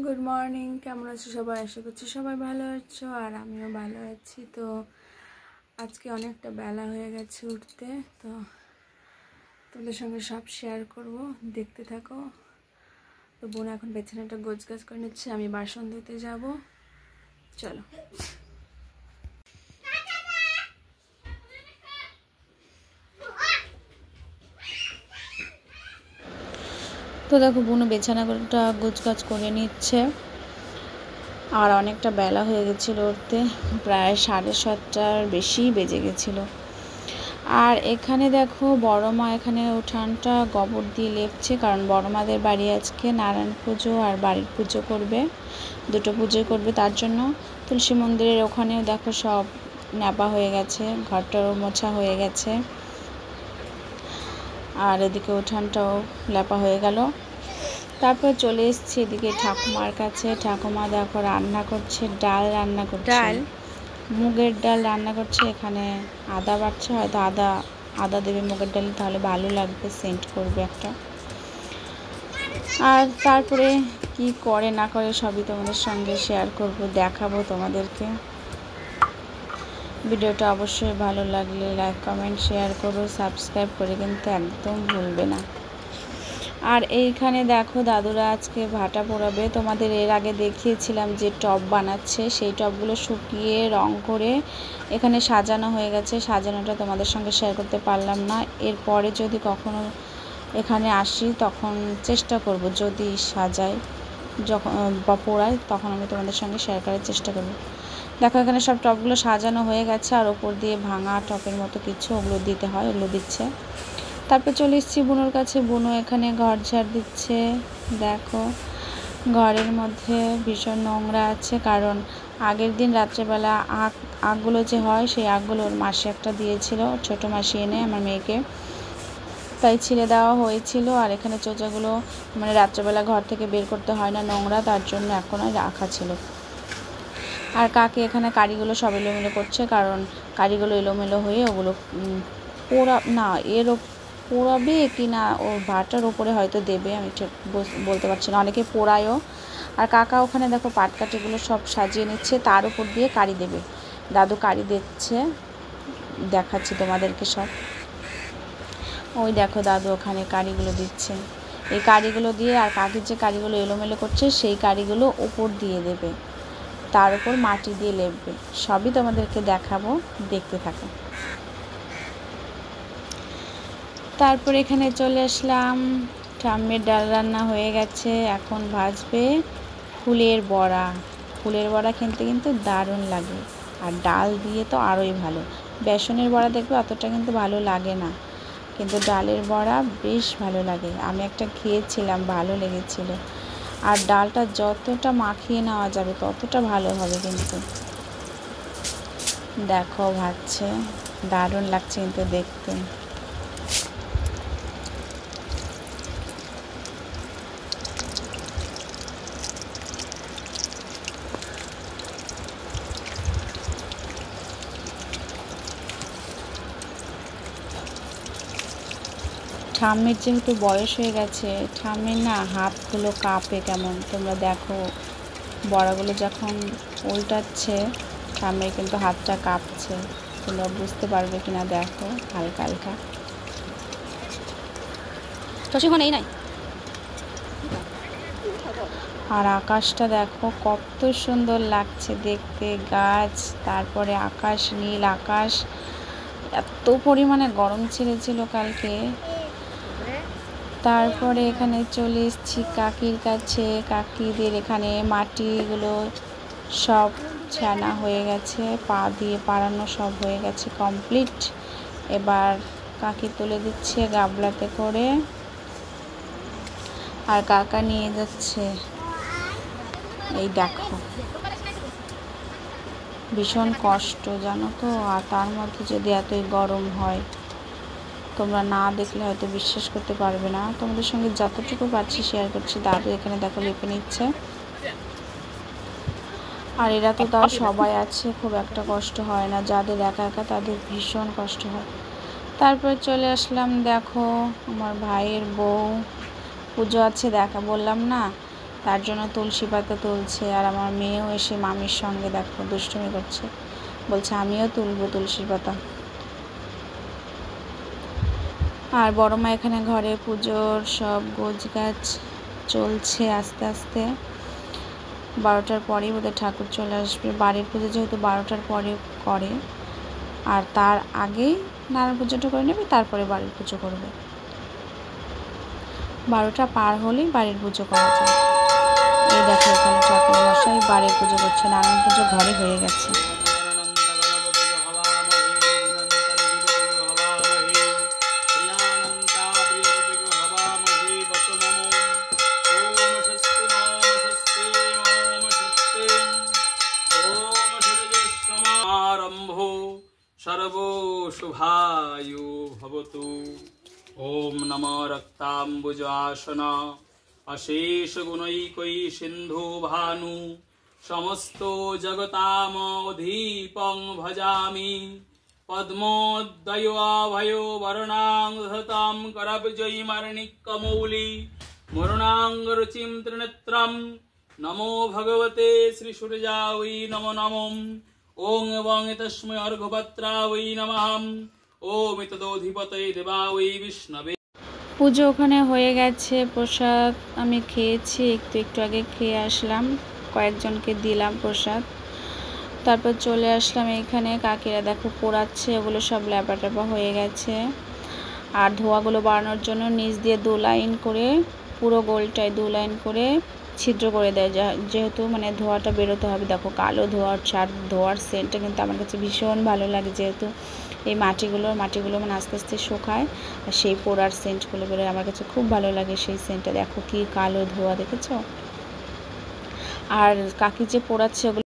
Good morning, কেমন আছো সবাই? আশা করছি সবাই ভালো আছো আর আমিও ভালো আছি। তো আজকে অনেকটা বেলা হয়ে গেছে উঠতে, তো তোমাদের সঙ্গে সব শেয়ার করব, দেখতে থাকো। তো বোন এখন বিছানাটা গোছগাছ করে নিচ্ছে, আমি বাসন ধুতে যাব। চলো। তো দেখো বোনও বিছানাটা গোছগাছ করে নিচ্ছে আর অনেকটা বেলা হয়ে গেছিলো উঠতে, প্রায় 7:30টার বেশি বেজে গেছিলো। আর এখানে দেখো বড় মা এখানে উঠানটা গোবর দিয়ে লেপছে, কারণ বড় মাদের বাড়ি আজকে নারায়ণ পুজো আর বাড়ির পুজো করবে, দুটো পুজো করবে। তার জন্য তুলসী মন্দিরের ওখানেও দেখো সব ন্যাপা হয়ে গেছে, ঘরটাও মোছা হয়ে গেছে আর এদিকে উঠানটাও লেপা হয়ে গেল। তারপর চলে এসেছি এদিকে ঠাকুমার কাছে। ঠাকুমা দেখো রান্না করছে, ডাল রান্না করছে, মুগের ডাল রান্না করছে। এখানে আদা বাড়ছে, হয়তো আদা দেবে মুগের ডালে, তাহলে ভালো লাগবে, সেন্ট করবে একটা। আর তারপরে কি করে না করে সবই তোমাদের সঙ্গে শেয়ার করব, দেখাবো তোমাদেরকে। ভিডিওটা অবশ্যই ভালো লাগলে লাইক কমেন্ট শেয়ার করো, সাবস্ক্রাইব করে কিন্তু একদম ভুলবে না। আর এইখানে দেখো দাদুরা আজকে ভাটা পোড়াবে। তোমাদের এর আগে দেখিয়েছিলাম যে টব বানাচ্ছে, সেই টবগুলো শুকিয়ে রং করে এখানে সাজানো হয়ে গেছে। সাজানোটা তোমাদের সঙ্গে শেয়ার করতে পারলাম না। এরপরে যদি কখনো এখানে আসি তখন চেষ্টা করব, যদি সাজাই যখন বা পোড়াই তখন আমি তোমাদের সঙ্গে শেয়ার করার চেষ্টা করব। দেখো এখানে সব টবগুলো সাজানো হয়ে গেছে আর ওপর দিয়ে ভাঙা টপের মতো কিছু ওগুলো দিতে হয়, ওগুলো দিচ্ছে। তারপর চলে এসেছি বুনুর কাছে। বুনু এখানে ঘর ঝাড় দিচ্ছে। দেখো ঘরের মধ্যে ভীষণ নোংরা আছে, কারণ আগের দিন রাত্রেবেলা আগগুলো যে হয় সেই আগগুলো ওর মাসি একটা দিয়েছিল, ছোটো মাসি এনে আমার মেয়েকে, তাই ছিলে দেওয়া হয়েছিল। আর এখানে চোচাগুলো মানে রাত্রেবেলা ঘর থেকে বের করতে হয় না, নোংরা, তার জন্য এখনও রাখা ছিল। আর কাকি এখানে কারিগুলো সব এলোমেলো করছে, কারণ কারিগুলো এলোমেলো হয়ে ওগুলো পোড়াবে কি না ও ভাটার ওপরে হয়তো দেবে, আমি ঠিক বলতে পারছি না। অনেকে পোড়ায়ও। আর কাকা ওখানে দেখো পাটকাঠিগুলো সব সাজিয়ে নিচ্ছে, তার উপর দিয়ে কারি দেবে। দাদু কারি দিচ্ছে, দেখাচ্ছি তোমাদেরকে সব। ওই দেখো দাদু ওখানে কারিগুলো দিচ্ছে। এই কারিগুলো দিয়ে আর কাকির যে কারিগুলো এলোমেলো করছে সেই কারিগুলো উপর দিয়ে দেবে, তার উপর মাটি দিয়ে লেপবে। সবই তোমাদেরকে দেখাবো, দেখতে থাকো। তারপর এখানে চলে আসলাম, ঠাম্মির ডাল রান্না হয়ে গেছে, এখন ভাজবে ফুলের বড়া। ফুলের বড়া খেতে কিন্তু দারুণ লাগে, আর ডাল দিয়ে তো আরোই ভালো। বেসনের বড়া দেখবে অতটা কিন্তু ভালো লাগে না, কিন্তু ডালের বড়া বেশ ভালো লাগে। আমি একটা খেয়েছিলাম, ভালো লেগেছিল। আর ডালটা যতটা মাখিয়ে নেওয়া যাবে ততটা ভালো হবে কিন্তু। দেখো ভাজছে, দারুণ লাগছে কিন্তু দেখতে। ঠাম্মির যেহেতু বয়স হয়ে গেছে, ঠাম্মির না হাতগুলো কাঁপে কেমন। তোমরা দেখো বড়াগুলো যখন উল্টাচ্ছে ঠাম্মির কিন্তু হাতটা কাঁপছে, তোমরা বুঝতে পারবে কিনা দেখো হালকা হালকা। আর আকাশটা দেখো কত সুন্দর লাগছে দেখতে, গাছ, তারপরে আকাশ, নীল আকাশ। এত পরিমাণে গরম ছেড়েছিল কালকে। তারপরে এখানে চলে এসেছি কাকির কাছে। কাকিদের এখানে মাটিগুলো সব ছানা হয়ে গেছে, পা দিয়ে পাড়ানো সব হয়ে গেছে কমপ্লিট। এবার কাকি তুলে দিচ্ছে গাবলাতে করে, আর কাকা নিয়ে যাচ্ছে। এই দেখো ভীষণ কষ্ট জানো তো, আর তার মধ্যে যদি এতই গরম হয়, তোমরা না দেখলে হয়তো বিশ্বাস করতে পারবে না। তোমাদের সঙ্গে যতটুকু পারছি শেয়ার করছি। দাদু এখানে দেখো লেপে নিচ্ছে। আর এরা তো তাও সবাই আছে, খুব একটা কষ্ট হয় না। যাদের একা একা তাদের ভীষণ কষ্ট হয়। তারপর চলে আসলাম, দেখো আমার ভাইয়ের বউ, পুজো আছে, বললাম না তার জন্য তুলসী পাতা তুলছে। আর আমার মেয়েও এসে মামির সঙ্গে দেখো দুষ্টুমি করছে, বলছে আমিও তুলবো তুলসী পাতা। আর বড় মা এখানে ঘরে পুজোর সব গোছগাছ চলছে আস্তে আস্তে। 12টার পরেই বোধহয় ঠাকুর চলে আসবে। বাড়ির পুজো যেহেতু 12টার পরে করে, আর তার আগেই নারায়ণ পুজোটা করে নেবে, তারপরে বাড়ির পুজো করবে। 12টা পার হলেই বাড়ির পুজো করা যায়। এই দেখো এখানে ঠাকুর মশাই বাড়ির পুজো করছে, নারায়ণ পুজো ঘরে হয়ে গেছে। सर्वो शुभायु भवतु। ओम नमो रक्ताम्बुजासन अशेष गुणैकै सिंधु भानु समस्तो जगतामधीपं भजामि। पद्मोदयो अभयो वर्णांगधतां करब्जयिमर्णिकमौलि मुरुणांगरुचिं त्रिनेत्रं। नमो भगवते श्रीसूर्यावै नमो नमो। ओं एवं तस्मै अर्घ्यपत्रा वै नमः। ओम तदोधिपतये देवा वै विष्णवे। পুজো ওখানে হয়ে গেছে। প্রসাদ আমি খেয়েছি, একটু আগে খেয়ে আসলাম, কয়েকজনকে দিলাম প্রসাদ। তারপর চলে আসলাম এইখানে। কাকিরা দেখো পোড়াচ্ছে, ওগুলো সব ল্যাপা ট্যাপা হয়ে গেছে। আর ধোয়াগুলো বাড়ানোর জন্য নিচ দিয়ে 2 লাইন করে, পুরো গোলটায় 2 লাইন করে ছিদ্র করে দেয়, যেহেতু মানে ধোয়াটা বেরোতে হবে। দেখো কালো ধোয়ার ধোয়ার সেন্টটা কিন্তু আমার কাছে ভীষণ ভালো লাগে, যেহেতু এই মাটিগুলো মানে আস্তে আস্তে শুকায়, আর সেই পোড়ার সেন্টগুলো বেরোয়, আমার কাছে খুব ভালো লাগে সেই সেন্টটা। দেখো কি কালো ধোয়া, দেখেছো? আর কাকি যে পোড়াচ্ছে ওগুলো